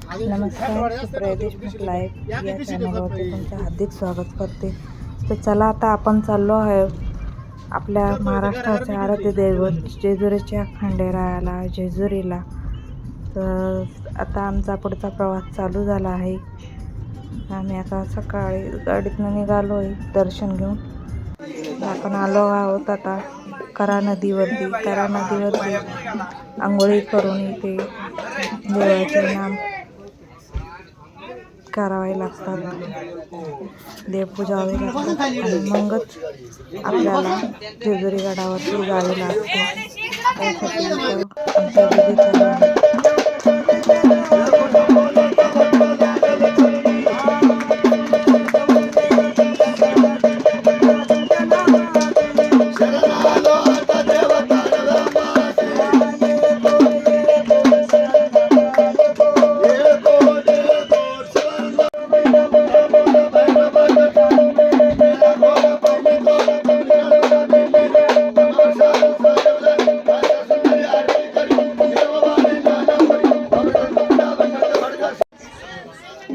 नमस्कार, सुप्रिया देशमुख लाईव्ह या चॅनलवरती तुमचं हार्दिक स्वागत करते. तर चला आता आपण चाललो आहे आपल्या महाराष्ट्राचे आराध्य दैवत जेजुरीच्या खंडेरायाला, जेजुरीला. तर आता आमचा पुढचा प्रवास चालू झाला आहे. आम्ही आता सकाळी गाडीतून निघालो आहे दर्शन घेऊन. आपण आलो आहोत आता करा नदीवरती आंघोळी करून इथे देवाचे नाम करावे लागतात, देवपूजावे लागतात आणि मगच आपल्याला जेजुरी गडावरती जावे लागते. त्यासाठी आमचा विधी चालू आहे.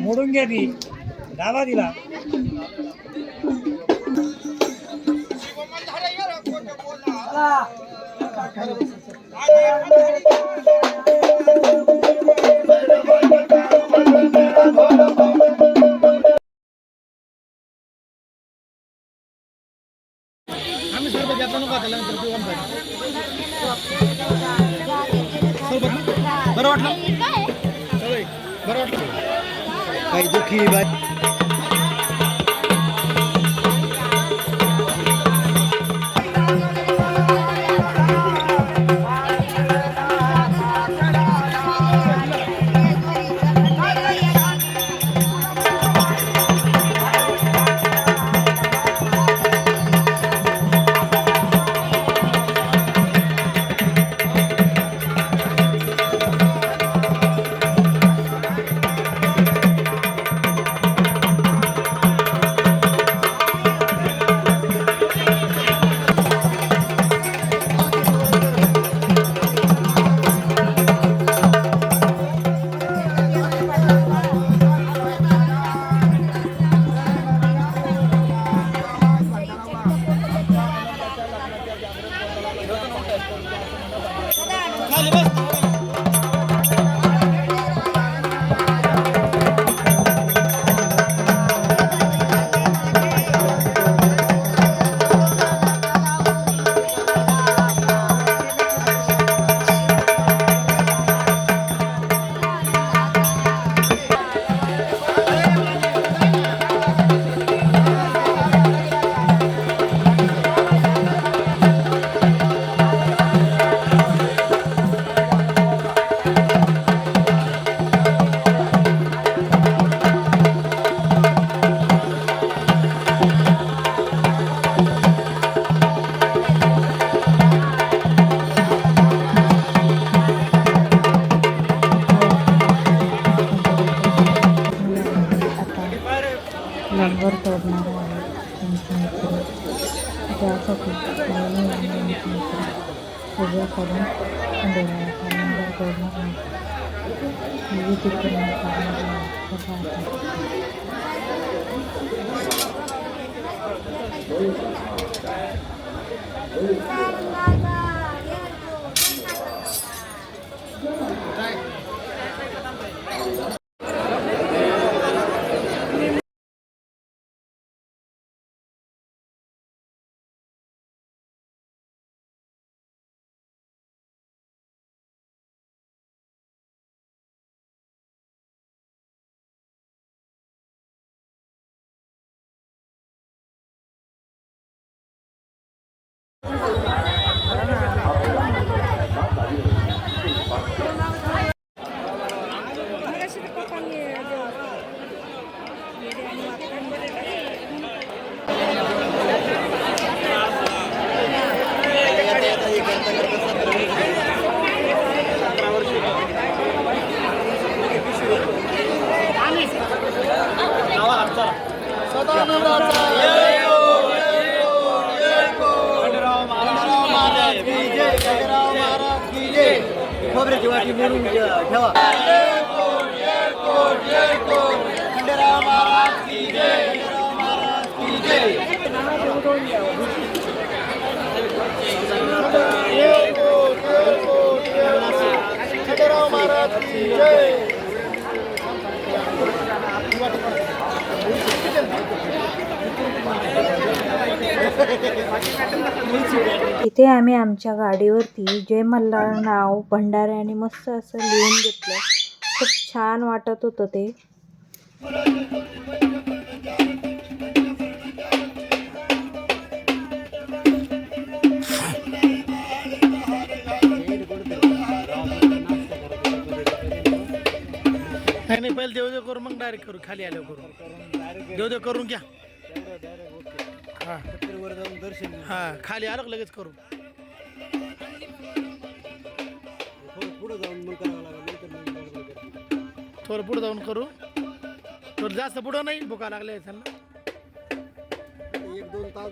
मोडून घ्या ती डावा दिला. आम्ही सर्व जातो नको आता नंतर तू बरं वाटलं बरं वाटलं काही दुखी बाय. लंगर तोडणार आहे त्यासाठी पूजा करून देवाचा लंगर तोडणार आहे. विधी पूर्ण करणार खोबऱ्याची वाटी मिळून ठेवा. इथे आम्ही आमच्या गाडीवरती जय मल्हार नाव भंडाऱ्याने मस्त असं लिहून घेतलं. खूप छान वाटत होतं ते. नाही पहिले देवदेव करू मग डायरेक्ट करू. खाली आल्यावर करू. देवदेव करून घ्या. हा दर्शन. हा खाली आलं लगेच करू. पुढे जाऊन मग करावं लागेल. थोडं पुढे जाऊन करू. थोडं जास्त पुढं नाही भुका लागले ना. 1-2 तास.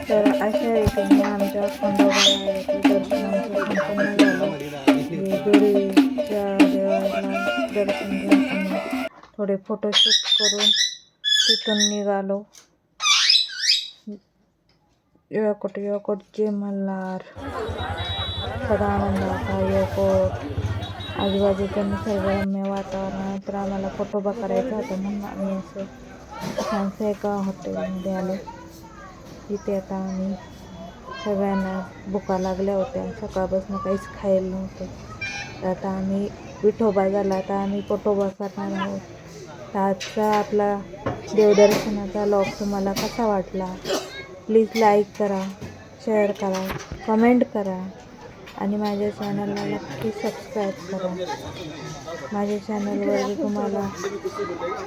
तर अशा रीतीने आमच्या खंडोबाच्या दर्शनाचं संपन्न झालं. जेजुरीच्या देवाला दर्शन घेऊन आम्ही थोडे फोटोशूट करून तिथून निघालो. यळकोट जय मल्हार, सदानंदाचा यळकोट. आजूबाजूचं निसर्गरम्य वातावरण. तर आम्हाला फोटोबा करायचा होता म्हणून आम्ही असं छानसं एका हॉटेलमध्ये आलो. इथे आता आम्ही सगळ्यांना भुका लागल्या होत्या. सकाळपासून काहीच खायला नव्हतं. तर आता आम्ही विठोबा झाला आता आम्ही पोटोबा करणार आहोत. तर आजचा आपला देवदर्शनाचा व्लॉग तुम्हाला कसा वाटला प्लीज लाईक करा, शेअर करा, कमेंट करा आणि माझ्या चॅनलला नक्की सबस्क्राईब करा. माझ्या चॅनलवर तुम्हाला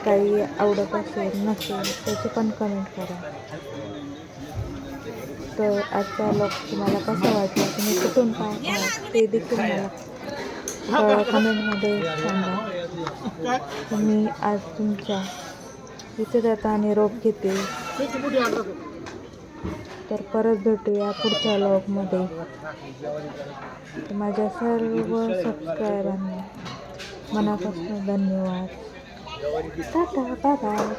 काही आवडत असेल नसेल त्याची पण कमेंट करा. तर आजचा व्लॉग तुम्हाला कसा वाटला, तुम्ही कुठून पाहत आहात ते देखील मला कमेंटमध्ये सांगा. तुम्ही आज तुमच्या इथे जाता निरोप घेते. तर परत भेटूया पुढच्या व्लॉगमध्ये. माझ्या सर्व सबस्क्रायबरांना मनापासून धन्यवाद. Tata bye bye.